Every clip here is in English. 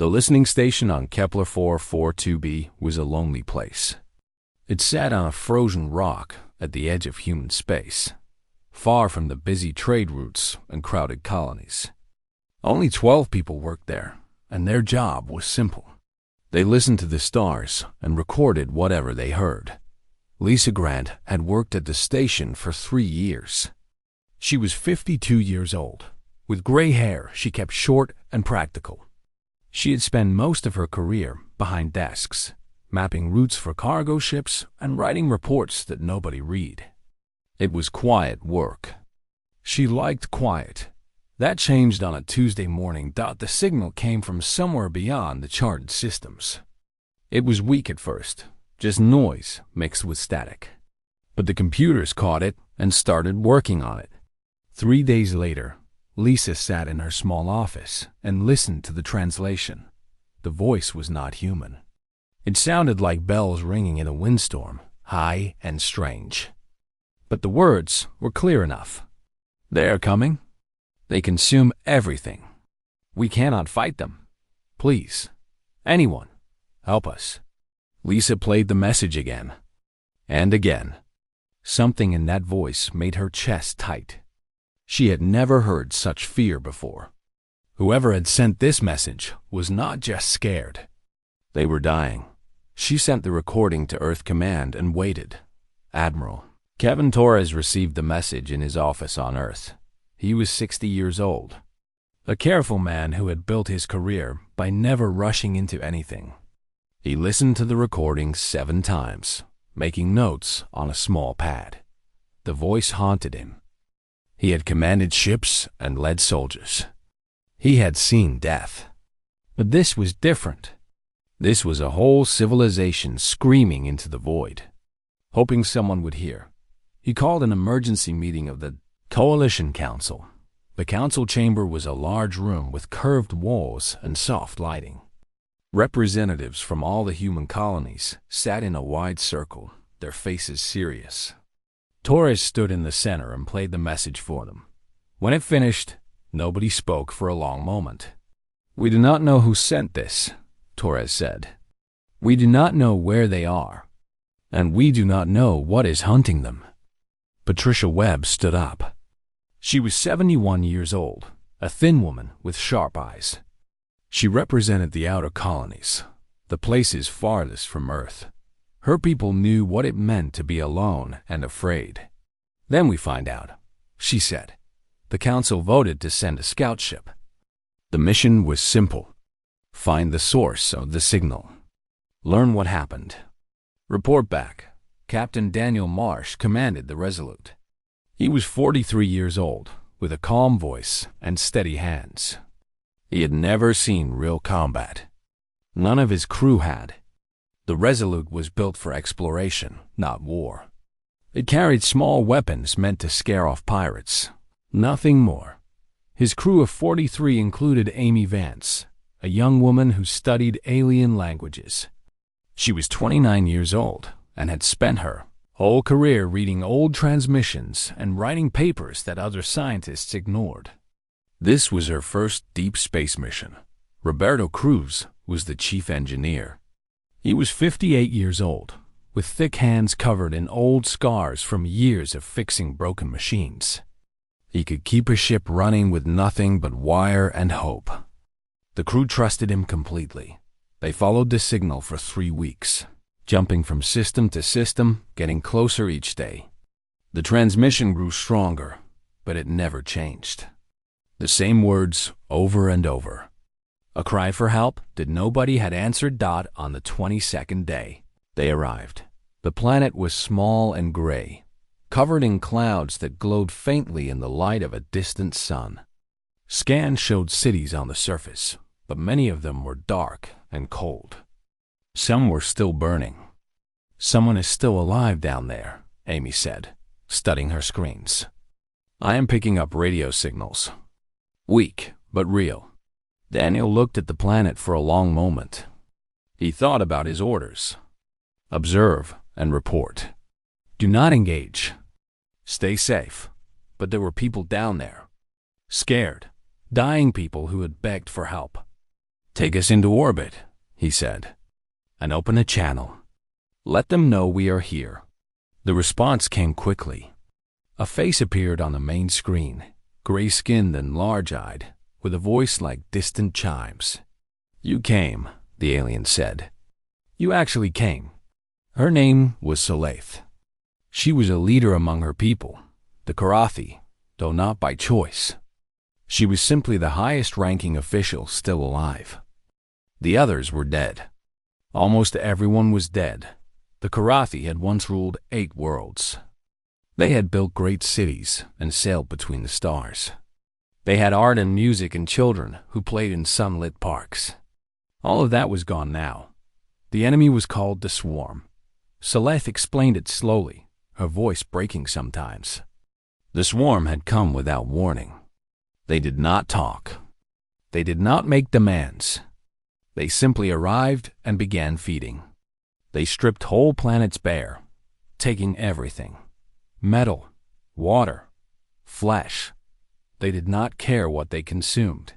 The listening station on Kepler 442b was a lonely place. It sat on a frozen rock at the edge of human space, far from the busy trade routes and crowded colonies. Only 12 people worked there, and their job was simple. They listened to the stars and recorded whatever they heard. Lisa Grant had worked at the station for 3 years. She was 52 years old. With gray hair she kept short and practical. She had spent most of her career behind desks, mapping routes for cargo ships and writing reports that nobody read. It was quiet work. She liked quiet. That changed on a Tuesday morning. The signal came from somewhere beyond the charted systems. It was weak at first, just noise mixed with static. But the computers caught it and started working on it. 3 days later, Lisa sat in her small office and listened to the translation. The voice was not human. It sounded like bells ringing in a windstorm, high and strange. But the words were clear enough. They are coming. They consume everything. We cannot fight them. Please, anyone, help us. Lisa played the message again and again. Something in that voice made her chest tight. She had never heard such fear before. Whoever had sent this message was not just scared. They were dying. She sent the recording to Earth Command and waited. Admiral Kevin Torres received the message in his office on Earth. He was 60 years old. A careful man who had built his career by never rushing into anything. He listened to the recording 7 times, making notes on a small pad. The voice haunted him. He had commanded ships and led soldiers. He had seen death. But this was different. This was a whole civilization screaming into the void. Hoping someone would hear, he called an emergency meeting of the Coalition Council. The council chamber was a large room with curved walls and soft lighting. Representatives from all the human colonies sat in a wide circle, their faces serious. Torres stood in the center and played the message for them. When it finished, nobody spoke for a long moment. "We do not know who sent this," Torres said. "We do not know where they are, and we do not know what is hunting them." Patricia Webb stood up. She was 71 years old, a thin woman with sharp eyes. She represented the outer colonies, the places farthest from Earth. Her people knew what it meant to be alone and afraid. "Then we find out," she said. The council voted to send a scout ship. The mission was simple. Find the source of the signal. Learn what happened. Report back. Captain Daniel Marsh commanded the Resolute. He was 43 years old, with a calm voice and steady hands. He had never seen real combat. None of his crew had. The Resolute was built for exploration, not war. It carried small weapons meant to scare off pirates. Nothing more. His crew of 43 included Amy Vance, a young woman who studied alien languages. She was 29 years old and had spent her whole career reading old transmissions and writing papers that other scientists ignored. This was her first deep space mission. Roberto Cruz was the chief engineer. He was 58 years old, with thick hands covered in old scars from years of fixing broken machines. He could keep a ship running with nothing but wire and hope. The crew trusted him completely. They followed the signal for 3 weeks, jumping from system to system, getting closer each day. The transmission grew stronger, but it never changed. The same words over and over. A cry for help that nobody had answered. On the 22nd day, they arrived. The planet was small and gray, covered in clouds that glowed faintly in the light of a distant sun. Scans showed cities on the surface, but many of them were dark and cold. Some were still burning. "Someone is still alive down there," Amy said, studying her screens. "I am picking up radio signals. Weak, but real." Daniel looked at the planet for a long moment. He thought about his orders. Observe and report. Do not engage. Stay safe. But there were people down there. Scared, dying people who had begged for help. "Take us into orbit," he said, "and open a channel. Let them know we are here." The response came quickly. A face appeared on the main screen, gray-skinned and large-eyed, with a voice like distant chimes. "You came," the alien said. "You actually came." Her name was Solaith. She was a leader among her people, the Karathi, though not by choice. She was simply the highest-ranking official still alive. The others were dead. Almost everyone was dead. The Karathi had once ruled 8 worlds. They had built great cities and sailed between the stars. They had art and music and children who played in sunlit parks. All of that was gone now. The enemy was called the Swarm. Solaith explained it slowly, her voice breaking sometimes. The Swarm had come without warning. They did not talk. They did not make demands. They simply arrived and began feeding. They stripped whole planets bare, taking everything: metal, water, flesh. They did not care what they consumed.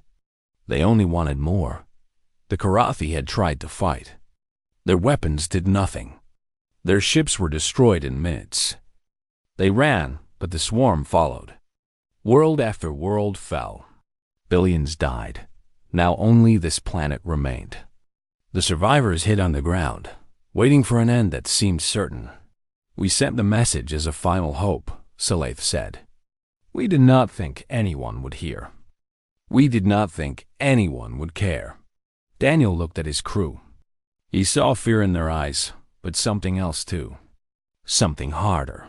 They only wanted more. The Karathi had tried to fight. Their weapons did nothing. Their ships were destroyed in minutes. They ran, but the Swarm followed. World after world fell. Billions died. Now only this planet remained. The survivors hid on the ground, waiting for an end that seemed certain. "We sent the message as a final hope," Solaith said. "We did not think anyone would hear. We did not think anyone would care." Daniel looked at his crew. He saw fear in their eyes, but something else too. Something harder.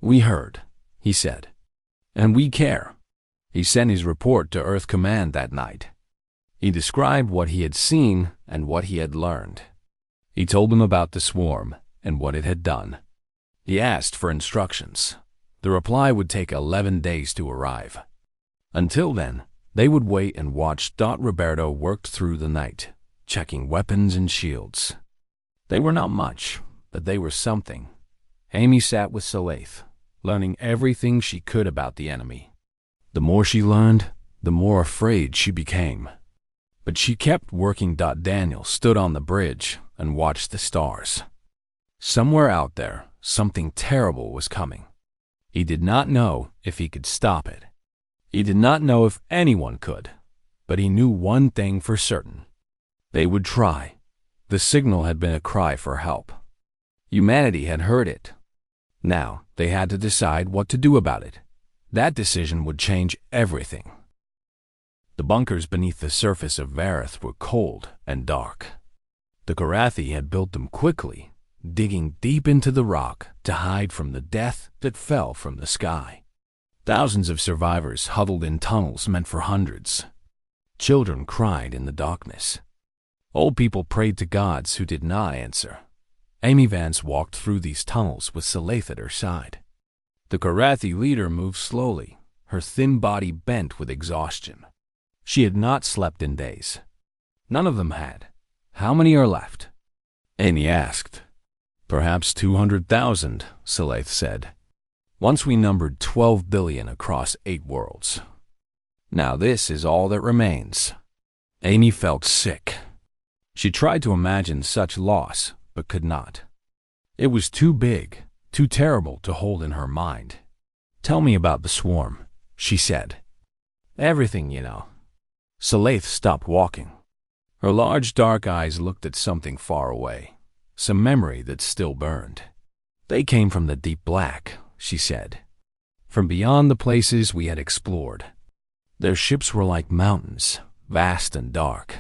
"We heard," he said. "And we care." He sent his report to Earth Command that night. He described what he had seen and what he had learned. He told them about the Swarm and what it had done. He asked for instructions. The reply would take 11 days to arrive. Until then, they would wait and watch. Roberto worked through the night, checking weapons and shields. They were not much, but they were something. Amy sat with Solaith, learning everything she could about the enemy. The more she learned, the more afraid she became. But she kept working. Daniel stood on the bridge and watched the stars. Somewhere out there, something terrible was coming. He did not know if he could stop it. He did not know if anyone could, but he knew one thing for certain. They would try. The signal had been a cry for help. Humanity had heard it. Now they had to decide what to do about it. That decision would change everything. The bunkers beneath the surface of Vareth were cold and dark. The Karathi had built them quickly, digging deep into the rock to hide from the death that fell from the sky. Thousands of survivors huddled in tunnels meant for hundreds. Children cried in the darkness. Old people prayed to gods who did not answer. Amy Vance walked through these tunnels with Solaith at her side. The Karathi leader moved slowly, her thin body bent with exhaustion. She had not slept in days. None of them had. "How many are left?" Amy asked. "Perhaps 200,000, Solaith said. "Once we numbered 12 billion across 8 worlds. Now this is all that remains." Amy felt sick. She tried to imagine such loss, but could not. It was too big, too terrible to hold in her mind. "Tell me about the Swarm," she said. "Everything, you know." Solaith stopped walking. Her large dark eyes looked at something far away, some memory that still burned. "They came from the deep black," she said. "From beyond the places we had explored. Their ships were like mountains, vast and dark.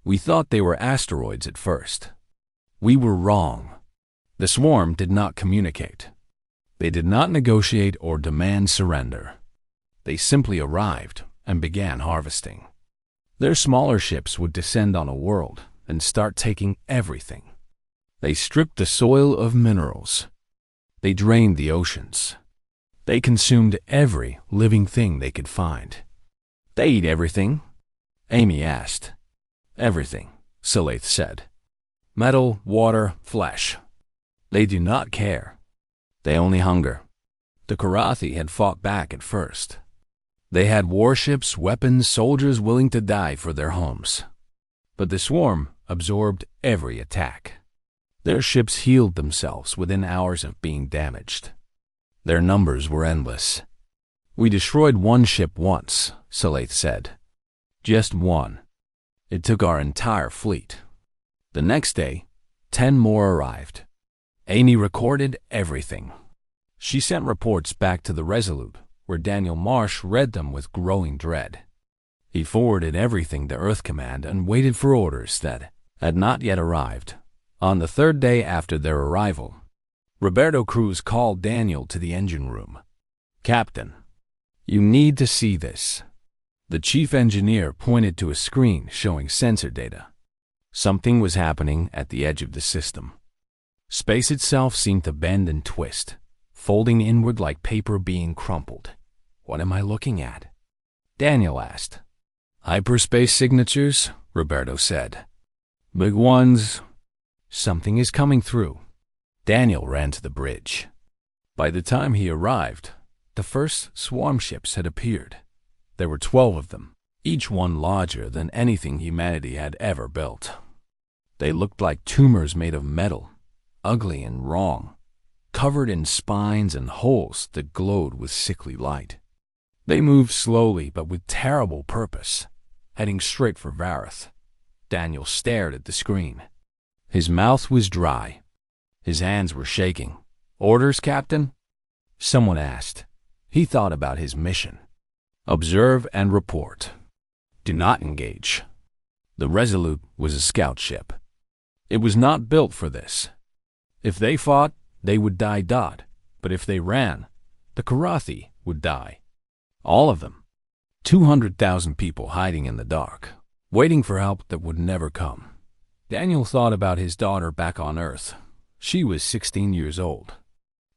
We thought they were asteroids at first. We were wrong. The Swarm did not communicate. They did not negotiate or demand surrender. They simply arrived and began harvesting. Their smaller ships would descend on a world and start taking everything. They stripped the soil of minerals. They drained the oceans. They consumed every living thing they could find." "They eat everything?" Amy asked. "Everything," Solaith said. "Metal, water, flesh. They do not care. They only hunger." The Karathi had fought back at first. They had warships, weapons, soldiers willing to die for their homes. But the swarm absorbed every attack. Their ships healed themselves within hours of being damaged. Their numbers were endless. "We destroyed one ship once," Saleith said. "Just one. It took our entire fleet." The next day, 10 more arrived. Amy recorded everything. She sent reports back to the Resolute, where Daniel Marsh read them with growing dread. He forwarded everything to Earth Command and waited for orders that had not yet arrived. On the third day after their arrival, Roberto Cruz called Daniel to the engine room. "Captain, you need to see this." The chief engineer pointed to a screen showing sensor data. Something was happening at the edge of the system. Space itself seemed to bend and twist, folding inward like paper being crumpled. "What am I looking at?" Daniel asked. "Hyperspace signatures," Roberto said. "Big ones." "Something is coming through." Daniel ran to the bridge. By the time he arrived, the first swarm ships had appeared. There were 12 of them, each one larger than anything humanity had ever built. They looked like tumors made of metal, ugly and wrong, covered in spines and holes that glowed with sickly light. They moved slowly but with terrible purpose, heading straight for Vareth. Daniel stared at the screen. His mouth was dry. His hands were shaking. "Orders, Captain?" Someone asked. He thought about his mission. "Observe and report. Do not engage." The Resolute was a scout ship. It was not built for this. If they fought, they would die. But if they ran, the Karathi would die. All of them. 200,000 people hiding in the dark, waiting for help that would never come. Daniel thought about his daughter back on Earth. She was 16 years old.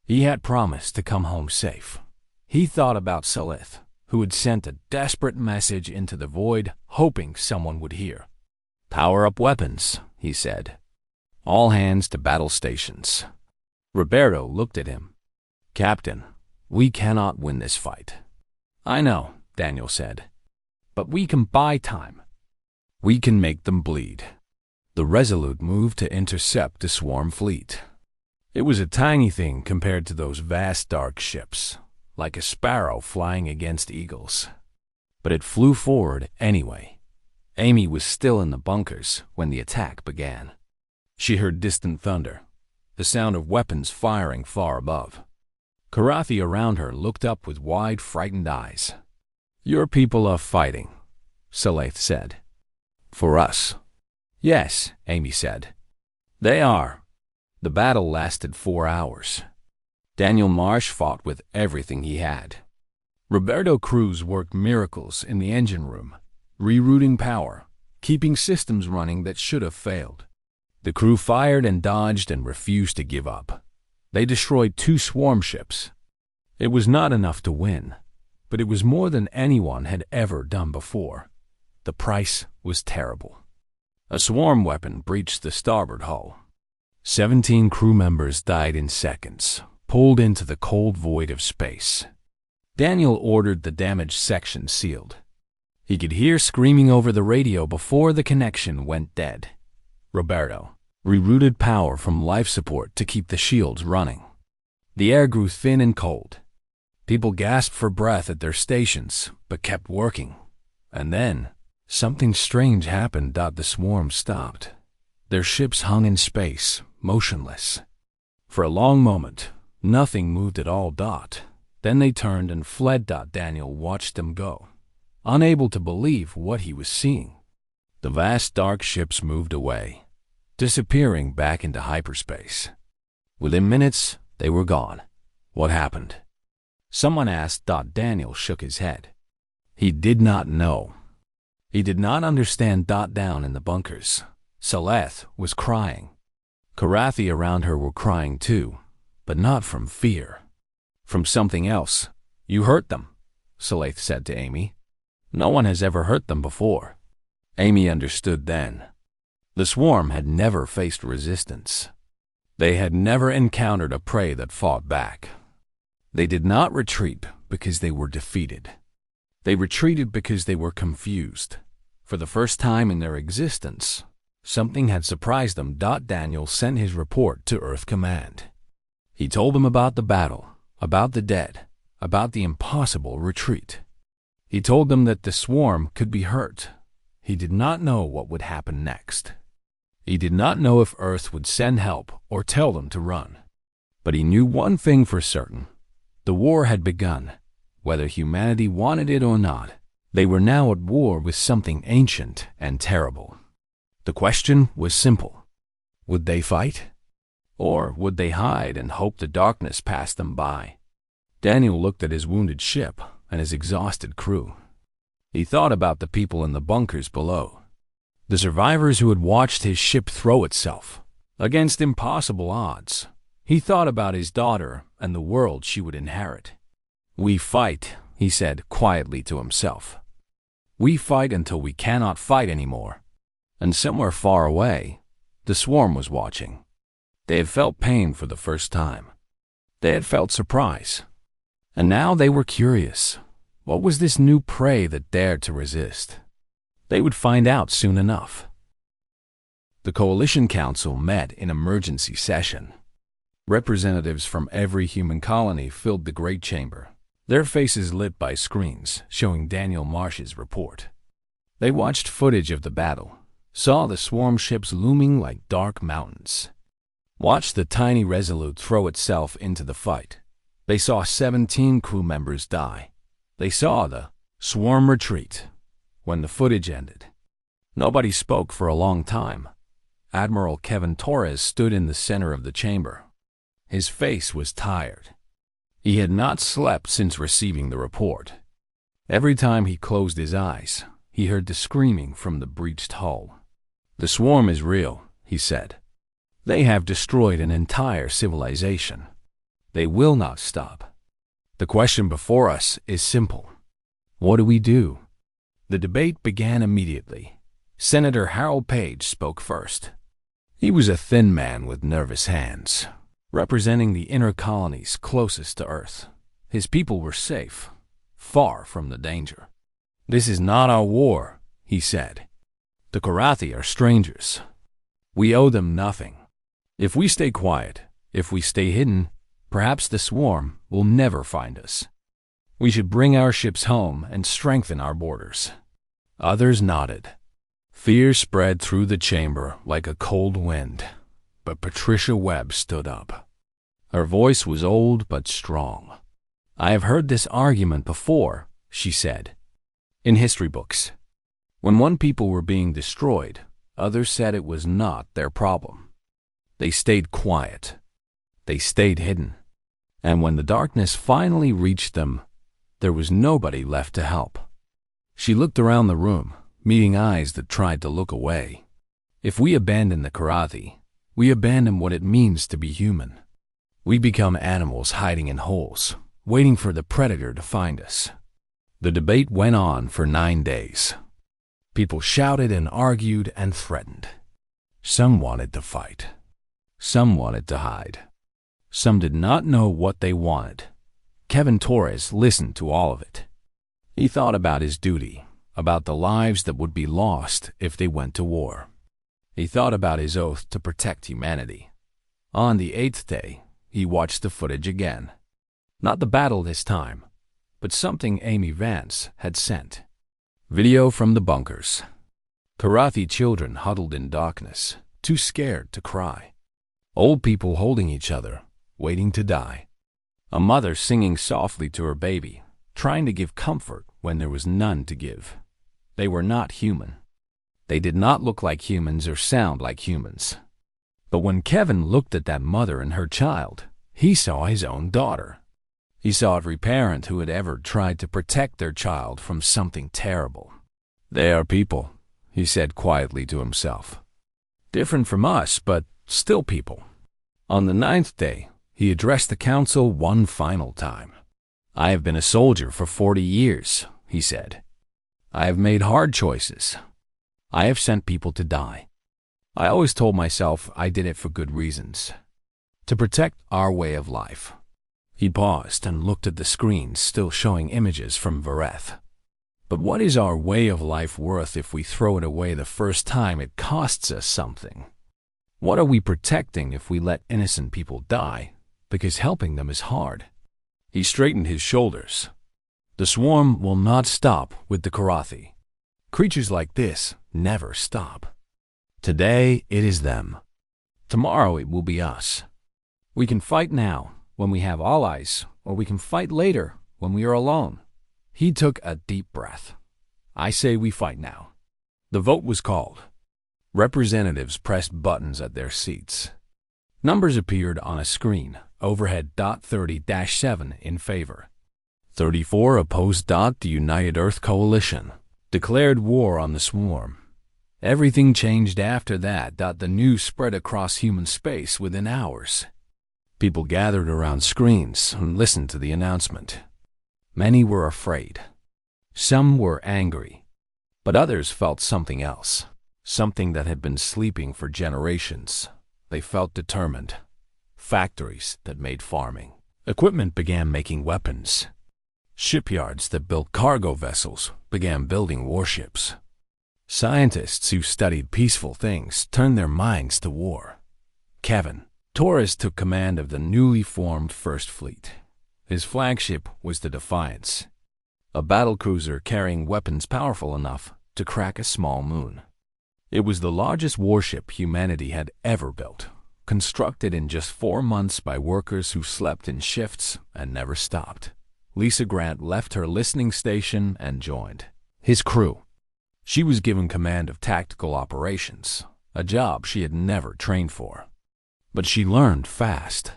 He had promised to come home safe. He thought about Saleith, who had sent a desperate message into the void, hoping someone would hear. "Power up weapons," he said. "All hands to battle stations." Roberto looked at him. "Captain, we cannot win this fight." "I know," Daniel said. "But we can buy time. We can make them bleed." The Resolute moved to intercept the swarm fleet. It was a tiny thing compared to those vast dark ships, like a sparrow flying against eagles. But it flew forward anyway. Amy was still in the bunkers when the attack began. She heard distant thunder, the sound of weapons firing far above. Karathi around her looked up with wide, frightened eyes. "Your people are fighting," Saleith said. "For us." "Yes," Amy said. "They are." The battle lasted 4 hours. Daniel Marsh fought with everything he had. Roberto Cruz worked miracles in the engine room, rerouting power, keeping systems running that should have failed. The crew fired and dodged and refused to give up. They destroyed 2 swarm ships. It was not enough to win, but it was more than anyone had ever done before. The price was terrible. A swarm weapon breached the starboard hull. 17 crew members died in seconds, pulled into the cold void of space. Daniel ordered the damaged section sealed. He could hear screaming over the radio before the connection went dead. Roberto rerouted power from life support to keep the shields running. The air grew thin and cold. People gasped for breath at their stations, but kept working. And then, something strange happened. The swarm stopped. Their ships hung in space, motionless. For a long moment, nothing moved at all. Then they turned and fled. Daniel watched them go, unable to believe what he was seeing. The vast dark ships moved away, disappearing back into hyperspace. Within minutes, they were gone. What happened? Someone asked. Daniel shook his head. He did not know. He did not understand. Down in the bunkers, Saleith was crying. Karathi around her were crying too, but not from fear. From something else. "You hurt them," Saleith said to Amy. "No one has ever hurt them before." Amy understood then. The swarm had never faced resistance. They had never encountered a prey that fought back. They did not retreat because they were defeated. They retreated because they were confused. For the first time in their existence, something had surprised them. Daniel sent his report to Earth Command. He told them about the battle, about the dead, about the impossible retreat. He told them that the swarm could be hurt. He did not know what would happen next. He did not know if Earth would send help or tell them to run. But he knew one thing for certain. The war had begun. Whether humanity wanted it or not, they were now at war with something ancient and terrible. The question was simple. Would they fight? Or would they hide and hope the darkness passed them by? Daniel looked at his wounded ship and his exhausted crew. He thought about the people in the bunkers below, the survivors who had watched his ship throw itself against impossible odds. He thought about his daughter and the world she would inherit. "We fight," he said quietly to himself. "We fight until we cannot fight anymore." And somewhere far away, the swarm was watching. They had felt pain for the first time. They had felt surprise. And now they were curious. What was this new prey that dared to resist? They would find out soon enough. The Coalition Council met in emergency session. Representatives from every human colony filled the great chamber, their faces lit by screens showing Daniel Marsh's report. They watched footage of the battle, saw the swarm ships looming like dark mountains, watched the tiny Resolute throw itself into the fight. They saw 17 crew members die. They saw the swarm retreat. When the footage ended, nobody spoke for a long time. Admiral Kevin Torres stood in the center of the chamber. His face was tired. He had not slept since receiving the report. Every time he closed his eyes, he heard the screaming from the breached hull. "The swarm is real," he said. "They have destroyed an entire civilization. They will not stop. The question before us is simple. What do we do?" The debate began immediately. Senator Harold Page spoke first. He was a thin man with nervous hands, representing the inner colonies closest to Earth. His people were safe, far from the danger. "This is not our war," he said. "The Karathi are strangers. We owe them nothing. If we stay quiet, if we stay hidden, perhaps the swarm will never find us. We should bring our ships home and strengthen our borders." Others nodded. Fear spread through the chamber like a cold wind, but Patricia Webb stood up. Her voice was old but strong. "I have heard this argument before," she said, "in history books. When one people were being destroyed, others said it was not their problem. They stayed quiet. They stayed hidden. And when the darkness finally reached them, there was nobody left to help." She looked around the room, meeting eyes that tried to look away. "If we abandon the Karathi, we abandon what it means to be human. We become animals hiding in holes, waiting for the predator to find us." The debate went on for 9 days. People shouted and argued and threatened. Some wanted to fight. Some wanted to hide. Some did not know what they wanted. Kevin Torres listened to all of it. He thought about his duty, about the lives that would be lost if they went to war. He thought about his oath to protect humanity. On the 8th day, he watched the footage again. Not the battle this time, but something Amy Vance had sent. Video from the bunkers. Karathi children huddled in darkness, too scared to cry. Old people holding each other, waiting to die. A mother singing softly to her baby, trying to give comfort when there was none to give. They were not human. They did not look like humans or sound like humans. But when Kevin looked at that mother and her child, he saw his own daughter. He saw every parent who had ever tried to protect their child from something terrible. "They are people," he said quietly to himself. "Different from us, but still people." On the 9th day, he addressed the council one final time. "I have been a soldier for 40 years, he said. "I have made hard choices. I have sent people to die. I always told myself I did it for good reasons. To protect our way of life." He paused and looked at the screens still showing images from Vareth. But what is our way of life worth if we throw it away the first time it costs us something? What are we protecting if we let innocent people die because helping them is hard? He straightened his shoulders. The swarm will not stop with the Karathi. Creatures like this never stop. Today it is them. Tomorrow it will be us. We can fight now when we have allies, or we can fight later when we are alone. He took a deep breath. I say we fight now. The vote was called. Representatives pressed buttons at their seats. Numbers appeared on a screen overhead. 30-7 in favor. 34 opposed. The United Earth Coalition declared war on the swarm. Everything changed after that. The news spread across human space within hours. People gathered around screens and listened to the announcement. Many were afraid. Some were angry. But others felt something else. Something that had been sleeping for generations. They felt determined. Factories that made farming. Equipment began making weapons. Shipyards that built cargo vessels began building warships. Scientists who studied peaceful things turned their minds to war. Kevin Torres took command of the newly formed First Fleet. His flagship was the Defiance, a battlecruiser carrying weapons powerful enough to crack a small moon. It was the largest warship humanity had ever built, constructed in just 4 months by workers who slept in shifts and never stopped. Lisa Grant left her listening station and joined his crew. She was given command of tactical operations, a job she had never trained for. But she learned fast.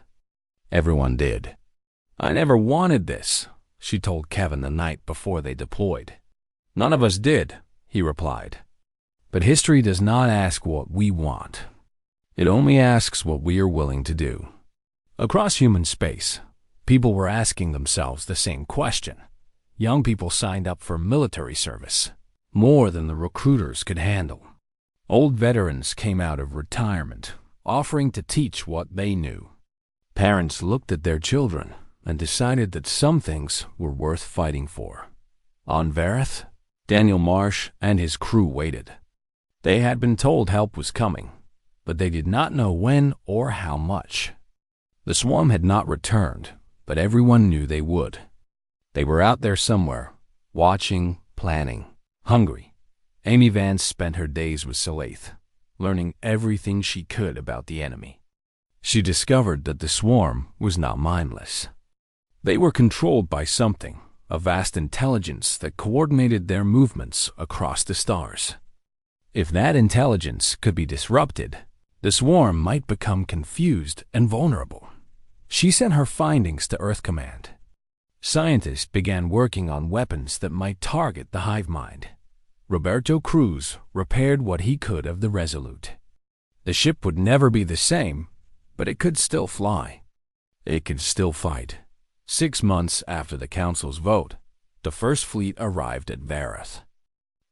Everyone did. I never wanted this, she told Kevin the night before they deployed. None of us did, he replied. But history does not ask what we want. It only asks what we are willing to do. Across human space, people were asking themselves the same question. Young people signed up for military service, more than the recruiters could handle. Old veterans came out of retirement, offering to teach what they knew. Parents looked at their children and decided that some things were worth fighting for. On Vareth, Daniel Marsh and his crew waited. They had been told help was coming, but they did not know when or how much. The swarm had not returned, but everyone knew they would. They were out there somewhere, watching, planning, hungry. Amy Vance spent her days with Salaith, learning everything she could about the enemy. She discovered that the swarm was not mindless. They were controlled by something, a vast intelligence that coordinated their movements across the stars. If that intelligence could be disrupted, the swarm might become confused and vulnerable. She sent her findings to Earth Command. Scientists began working on weapons that might target the hive mind. Roberto Cruz repaired what he could of the Resolute. The ship would never be the same, but it could still fly. It could still fight. 6 months after the Council's vote, the First Fleet arrived at Vareth.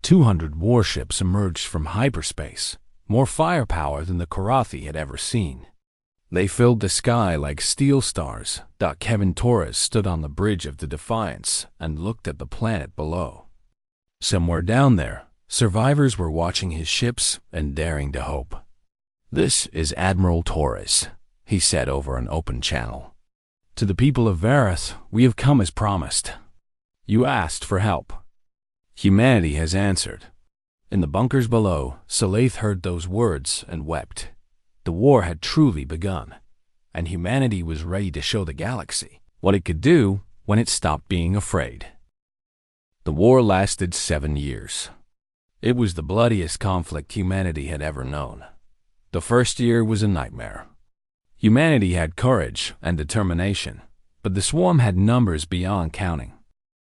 200 warships emerged from hyperspace, more firepower than the Karathi had ever seen. They filled the sky like steel stars. Kevin Torres stood on the bridge of the Defiance and looked at the planet below. Somewhere down there, survivors were watching his ships and daring to hope. "This is Admiral Torres," he said over an open channel. "To the people of Vareth, we have come as promised. You asked for help. Humanity has answered." In the bunkers below, Salaith heard those words and wept. The war had truly begun, and humanity was ready to show the galaxy what it could do when it stopped being afraid. The war lasted 7 years. It was the bloodiest conflict humanity had ever known. The first year was a nightmare. Humanity had courage and determination, but the swarm had numbers beyond counting.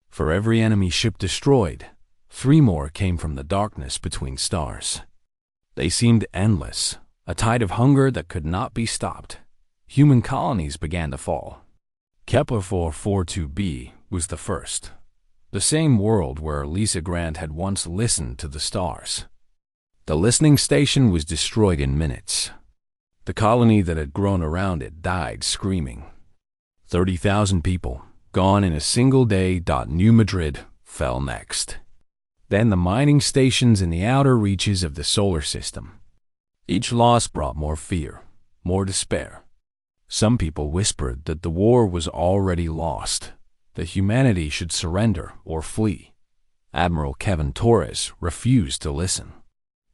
For every enemy ship destroyed, 3 more came from the darkness between stars. They seemed endless, a tide of hunger that could not be stopped. Human colonies began to fall. Kepler 442b was the first, the same world where Lisa Grant had once listened to the stars. The listening station was destroyed in minutes. The colony that had grown around it died screaming. 30,000 people, gone in a single day. New Madrid fell next. then the mining stations in the outer reaches of the solar system. Each loss brought more fear, more despair. Some people whispered that the war was already lost, that humanity should surrender or flee. Admiral Kevin Torres refused to listen.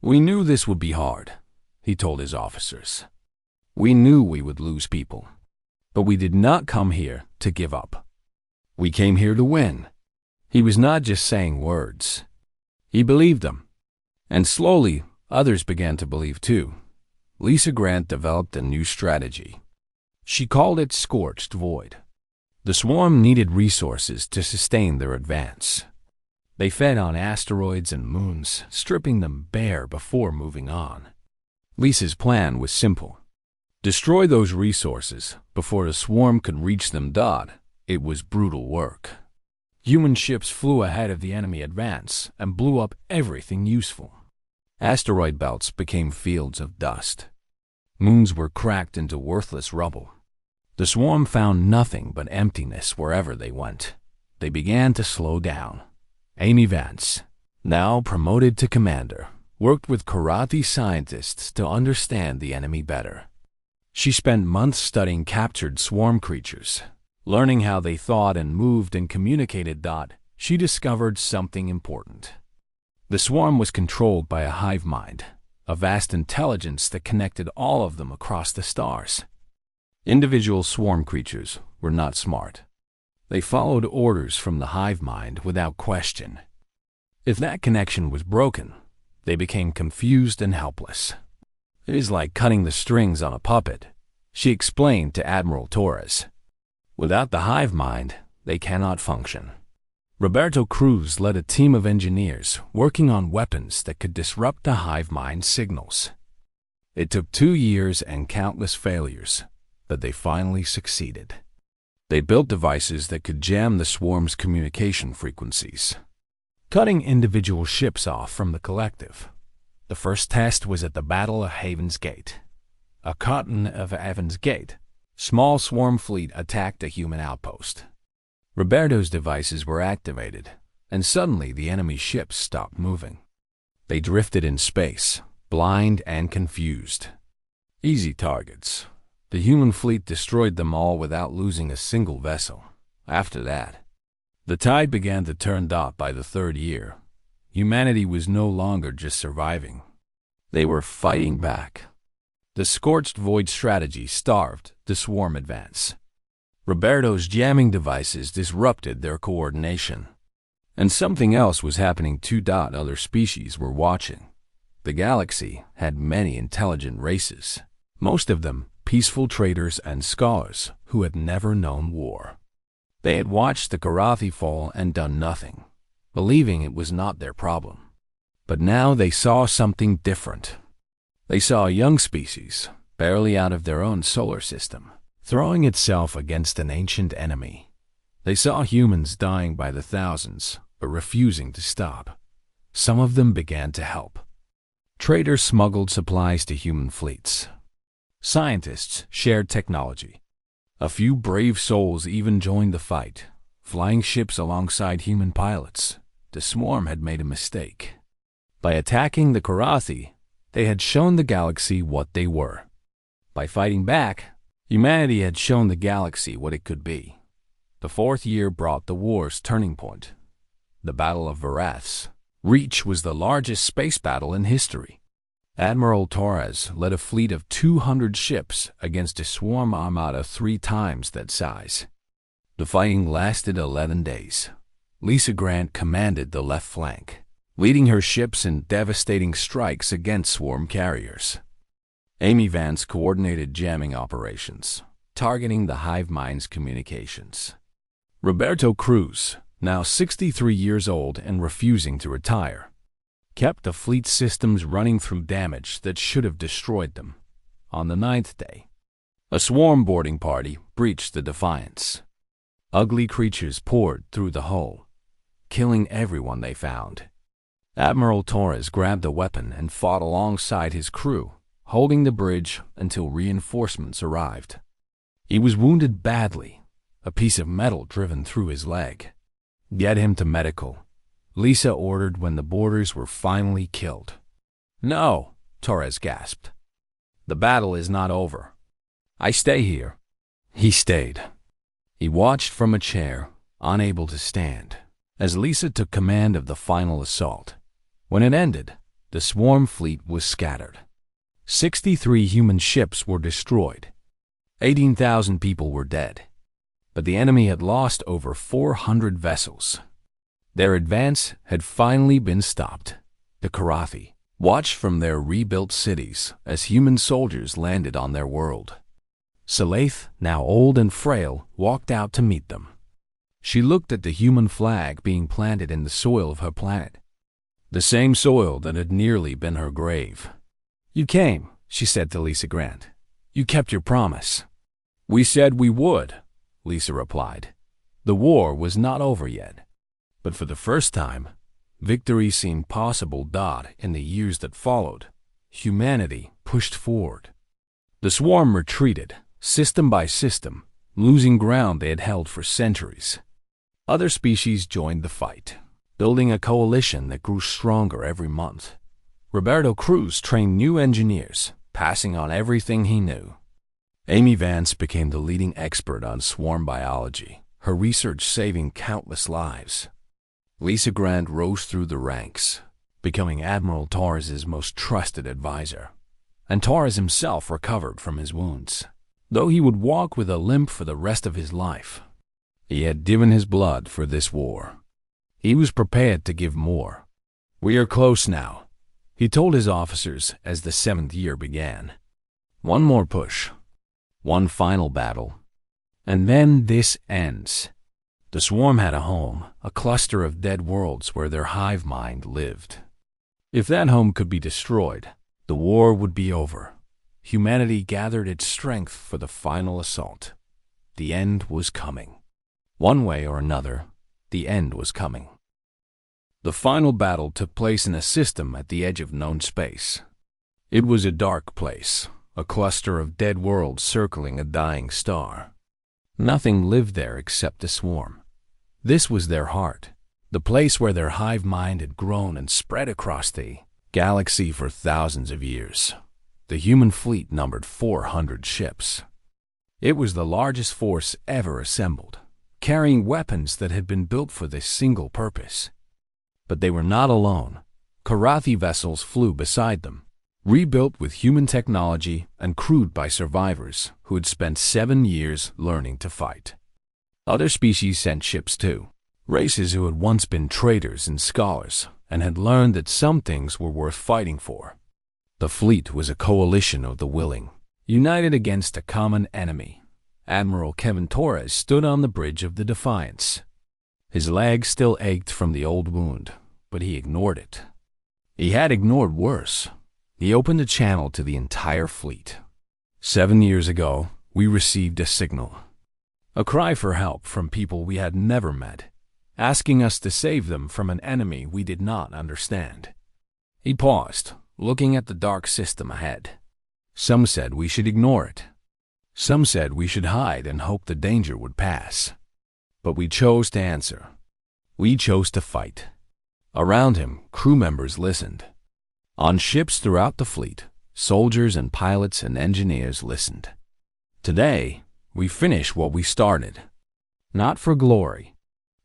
"We knew this would be hard," he told his officers. "We knew we would lose people. But we did not come here to give up. We came here to win." He was not just saying words. He believed them. And slowly, others began to believe too. Lisa Grant developed a new strategy. She called it Scorched Void. The swarm needed resources to sustain their advance. They fed on asteroids and moons, stripping them bare before moving on. Lisa's plan was simple. Destroy those resources before the swarm could reach them. It was brutal work. Human ships flew ahead of the enemy advance and blew up everything useful. Asteroid belts became fields of dust. Moons were cracked into worthless rubble. The swarm found nothing but emptiness wherever they went. They began to slow down. Amy Vance, now promoted to commander, worked with karate scientists to understand the enemy better. She spent months studying captured swarm creatures, learning how they thought and moved and communicated. She discovered something important. The swarm was controlled by a hive mind, a vast intelligence that connected all of them across the stars. Individual swarm creatures were not smart. They followed orders from the hive mind without question. If that connection was broken, they became confused and helpless. "It is like cutting the strings on a puppet," she explained to Admiral Torres. "Without the hive mind, they cannot function." Roberto Cruz led a team of engineers working on weapons that could disrupt the hive mind signals. It took 2 years and countless failures, but they finally succeeded. They built devices that could jam the swarm's communication frequencies, cutting individual ships off from the collective. The first test was at the Battle of Haven's Gate. A cotton of Haven's Gate, small swarm fleet attacked a human outpost. Roberto's devices were activated, and suddenly the enemy ships stopped moving. They drifted in space, blind and confused. Easy targets. The human fleet destroyed them all without losing a single vessel. After that, the tide began to turn. By the 3rd year, humanity was no longer just surviving. They were fighting back. The Scorched Void strategy starved the swarm advance. Roberto's jamming devices disrupted their coordination. And something else was happening too. Other species were watching. The galaxy had many intelligent races, most of them peaceful traders and scholars who had never known war. They had watched the Karathi fall and done nothing, believing it was not their problem. But now they saw something different. They saw a young species, barely out of their own solar system, throwing itself against an ancient enemy. They saw humans dying by the thousands, but refusing to stop. Some of them began to help. Traders smuggled supplies to human fleets. Scientists shared technology. A few brave souls even joined the fight, flying ships alongside human pilots. The swarm had made a mistake. By attacking the Karathi, they had shown the galaxy what they were. By fighting back, humanity had shown the galaxy what it could be. The 4th year brought the war's turning point. The Battle of Varath's. Reach was the largest space battle in history. Admiral Torres led a fleet of 200 ships against a swarm armada 3 times that size. The fighting lasted 11 days. Lisa Grant commanded the left flank, leading her ships in devastating strikes against swarm carriers. Amy Vance coordinated jamming operations, targeting the hive mind's communications. Roberto Cruz, now 63 years old and refusing to retire, kept the fleet systems running through damage that should have destroyed them. On the 9th day, a swarm boarding party breached the Defiance. Ugly creatures poured through the hull, killing everyone they found. Admiral Torres grabbed a weapon and fought alongside his crew, holding the bridge until reinforcements arrived. He was wounded badly, a piece of metal driven through his leg. "Get him to medical," Lisa ordered when the boarders were finally killed. "No," Torres gasped. "The battle is not over. I stay here." He stayed. He watched from a chair, unable to stand, as Lisa took command of the final assault. When it ended, the swarm fleet was scattered. 63 human ships were destroyed. 18,000 people were dead. But the enemy had lost over 400 vessels. Their advance had finally been stopped. The Karathi watched from their rebuilt cities as human soldiers landed on their world. Salaith, now old and frail, walked out to meet them. She looked at the human flag being planted in the soil of her planet, the same soil that had nearly been her grave. "You came," she said to Lisa Grant. "You kept your promise." "We said we would," Lisa replied. The war was not over yet. But for the first time, victory seemed possible. In the years that followed, humanity pushed forward. The swarm retreated, system by system, losing ground they had held for centuries. Other species joined the fight, building a coalition that grew stronger every month. Roberto Cruz trained new engineers, passing on everything he knew. Amy Vance became the leading expert on swarm biology, her research saving countless lives. Lisa Grant rose through the ranks, becoming Admiral Torres's most trusted advisor. And Torres himself recovered from his wounds, though he would walk with a limp for the rest of his life. He had given his blood for this war. He was prepared to give more. "We are close now," he told his officers as the 7th year began. "One more push. One final battle. And then this ends." The swarm had a home, a cluster of dead worlds where their hive mind lived. If that home could be destroyed, the war would be over. Humanity gathered its strength for the final assault. The end was coming. One way or another, the end was coming. The final battle took place in a system at the edge of known space. It was a dark place, a cluster of dead worlds circling a dying star. Nothing lived there except the swarm. This was their heart, the place where their hive mind had grown and spread across the galaxy for thousands of years. The human fleet numbered 400 ships. It was the largest force ever assembled, carrying weapons that had been built for this single purpose. But they were not alone. Karathi vessels flew beside them, rebuilt with human technology and crewed by survivors who had spent 7 years learning to fight. Other species sent ships too, races who had once been traders and scholars and had learned that some things were worth fighting for. The fleet was a coalition of the willing, united against a common enemy. Admiral Kevin Torres stood on the bridge of the Defiance. His leg still ached from the old wound, but he ignored it. He had ignored worse. He opened a channel to the entire fleet. 7 years ago, we received a signal. A cry for help from people we had never met, asking us to save them from an enemy we did not understand. He paused, looking at the dark system ahead. Some said we should ignore it. Some said we should hide and hope the danger would pass. But we chose to answer. We chose to fight. Around him, crew members listened. On ships throughout the fleet, soldiers and pilots and engineers listened. Today, we finish what we started. Not for glory,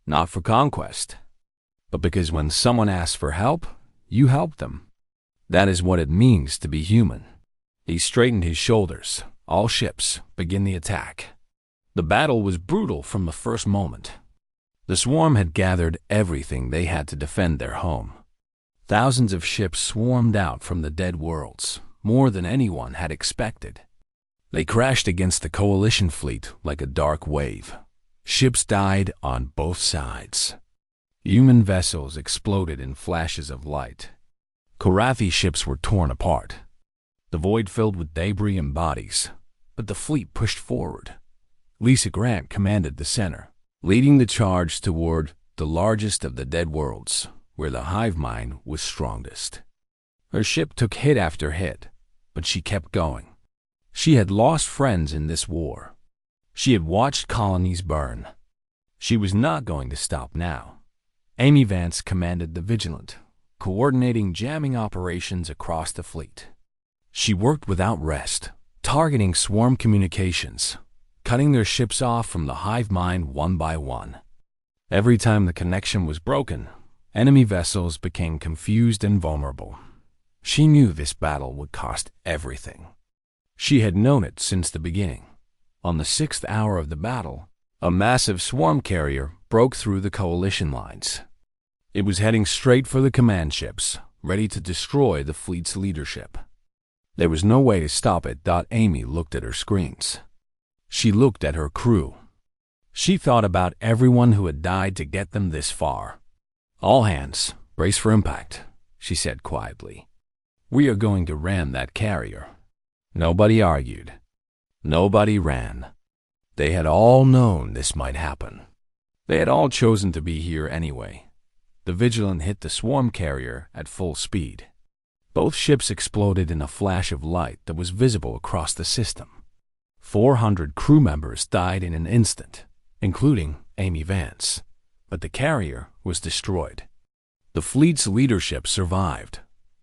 not for conquest, but because when someone asks for help, you help them. That is what it means to be human. He straightened his shoulders. All ships, begin the attack. The battle was brutal from the first moment. The swarm had gathered everything they had to defend their home. Thousands of ships swarmed out from the dead worlds, more than anyone had expected. They crashed against the coalition fleet like a dark wave. Ships died on both sides. Human vessels exploded in flashes of light. Karathi ships were torn apart. The void filled with debris and bodies, but the fleet pushed forward. Lisa Grant commanded the center, leading the charge toward the largest of the dead worlds, where the hive mind was strongest. Her ship took hit after hit, but she kept going. She had lost friends in this war. She had watched colonies burn. She was not going to stop now. Amy Vance commanded the Vigilant, coordinating jamming operations across the fleet. She worked without rest, targeting swarm communications, cutting their ships off from the hive mind one by one. Every time the connection was broken, enemy vessels became confused and vulnerable. She knew this battle would cost everything. She had known it since the beginning. On the 6th hour of the battle, a massive swarm carrier broke through the coalition lines. It was heading straight for the command ships, ready to destroy the fleet's leadership. There was no way to stop it. Amy looked at her screens. She looked at her crew. She thought about everyone who had died to get them this far. "All hands, brace for impact," she said quietly. "We are going to ram that carrier." Nobody argued. Nobody ran. They had all known this might happen. They had all chosen to be here anyway. The Vigilant hit the swarm carrier at full speed. Both ships exploded in a flash of light that was visible across the system. 400 crew members died in an instant, including Amy Vance, but the carrier was destroyed. The fleet's leadership survived.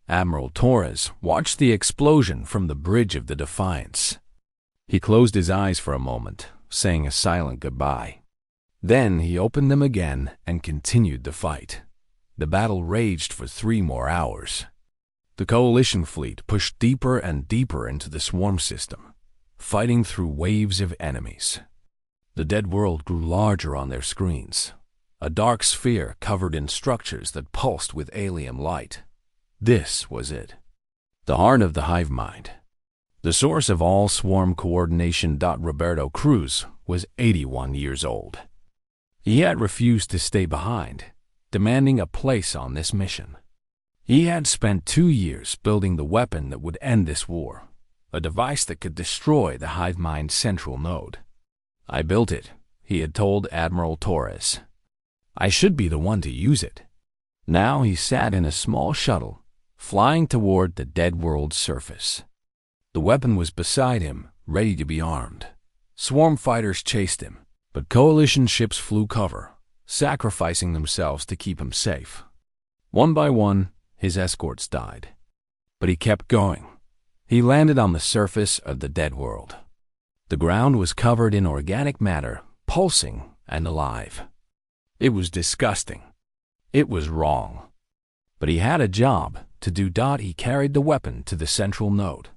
Admiral Torres watched the explosion from the bridge of the Defiance. He closed his eyes for a moment, saying a silent goodbye. Then he opened them again and continued the fight. The battle raged for 3 more hours. The coalition fleet pushed deeper and deeper into the swarm system, fighting through waves of enemies. The dead world grew larger on their screens, a dark sphere covered in structures that pulsed with alien light. This was it, the heart of the hive mind. The source of all swarm coordination. Roberto Cruz was 81 years old. He had refused to stay behind, demanding a place on this mission. He had spent 2 years building the weapon that would end this war, a device that could destroy the hive mind's central node. "I built it," he had told Admiral Torres. "I should be the one to use it." Now he sat in a small shuttle, flying toward the dead world's surface. The weapon was beside him, ready to be armed. Swarm fighters chased him, but coalition ships flew cover, sacrificing themselves to keep him safe. One by one, his escorts died. But he kept going. He landed on the surface of the dead world. The ground was covered in organic matter, pulsing and alive. It was disgusting. It was wrong. But he had a job to do. He carried the weapon to the central node,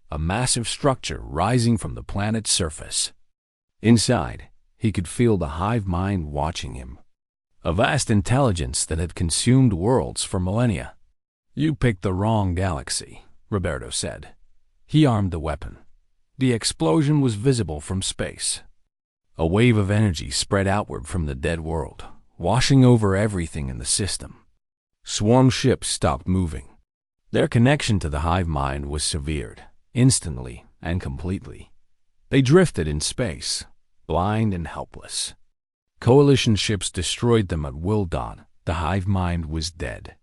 a massive structure rising from the planet's surface. Inside, he could feel the hive mind watching him, a vast intelligence that had consumed worlds for millennia. "You picked the wrong galaxy," Roberto said. He armed the weapon. The explosion was visible from space. A wave of energy spread outward from the dead world, washing over everything in the system. Swarm ships stopped moving. Their connection to the hive mind was severed, instantly and completely. They drifted in space, blind and helpless. Coalition ships destroyed them at will. The hive mind was dead.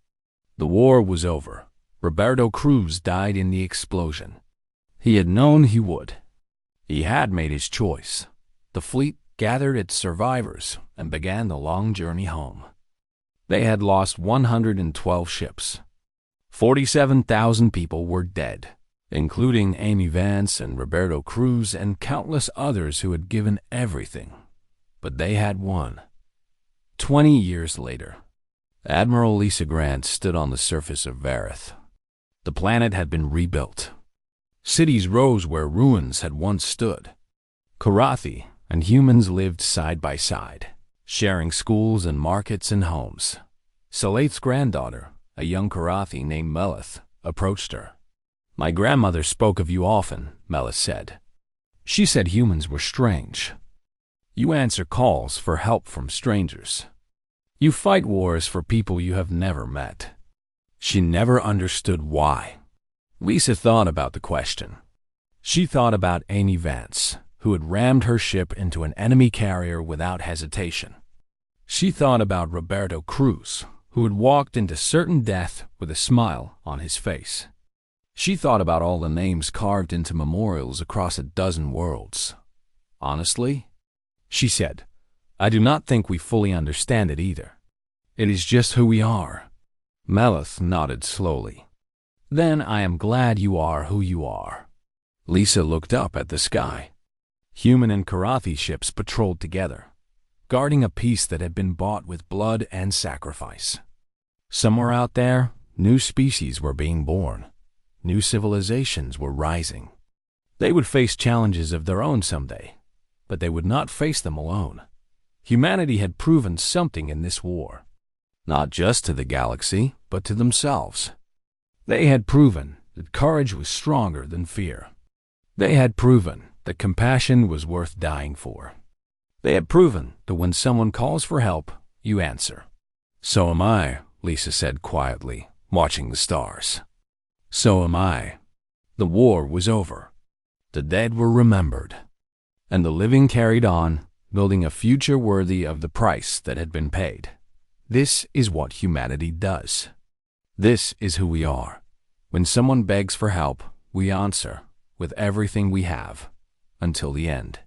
The war was over. Roberto Cruz died in the explosion. He had known he would. He had made his choice. The fleet gathered its survivors and began the long journey home. They had lost 112 ships. 47,000 people were dead, including Amy Vance and Roberto Cruz and countless others who had given everything. But they had won. 20 years later, Admiral Lisa Grant stood on the surface of Vareth. The planet had been rebuilt. Cities rose where ruins had once stood. Karathi and humans lived side by side, sharing schools and markets and homes. Salat's granddaughter, a young Karathi named Melith, approached her. "My grandmother spoke of you often," Melith said. "She said humans were strange. You answer calls for help from strangers. You fight wars for people you have never met." She never understood why. Lisa thought about the question. She thought about Amy Vance, who had rammed her ship into an enemy carrier without hesitation. She thought about Roberto Cruz, who had walked into certain death with a smile on his face. She thought about all the names carved into memorials across a dozen worlds. "Honestly," she said, "I do not think we fully understand it either." It is just who we are. Melith nodded slowly. Then I am glad you are who you are. Lisa looked up at the sky. Human and Karathi ships patrolled together, guarding a peace that had been bought with blood and sacrifice. Somewhere out there, new species were being born. New civilizations were rising. They would face challenges of their own someday, but they would not face them alone. Humanity had proven something in this war, not just to the galaxy, but to themselves. They had proven that courage was stronger than fear. They had proven that compassion was worth dying for. They had proven that when someone calls for help, you answer. So am I, Lisa said quietly, watching the stars. So am I. The war was over. The dead were remembered. And the living carried on, building a future worthy of the price that had been paid. This is what humanity does. This is who we are. When someone begs for help, we answer with everything we have, until the end.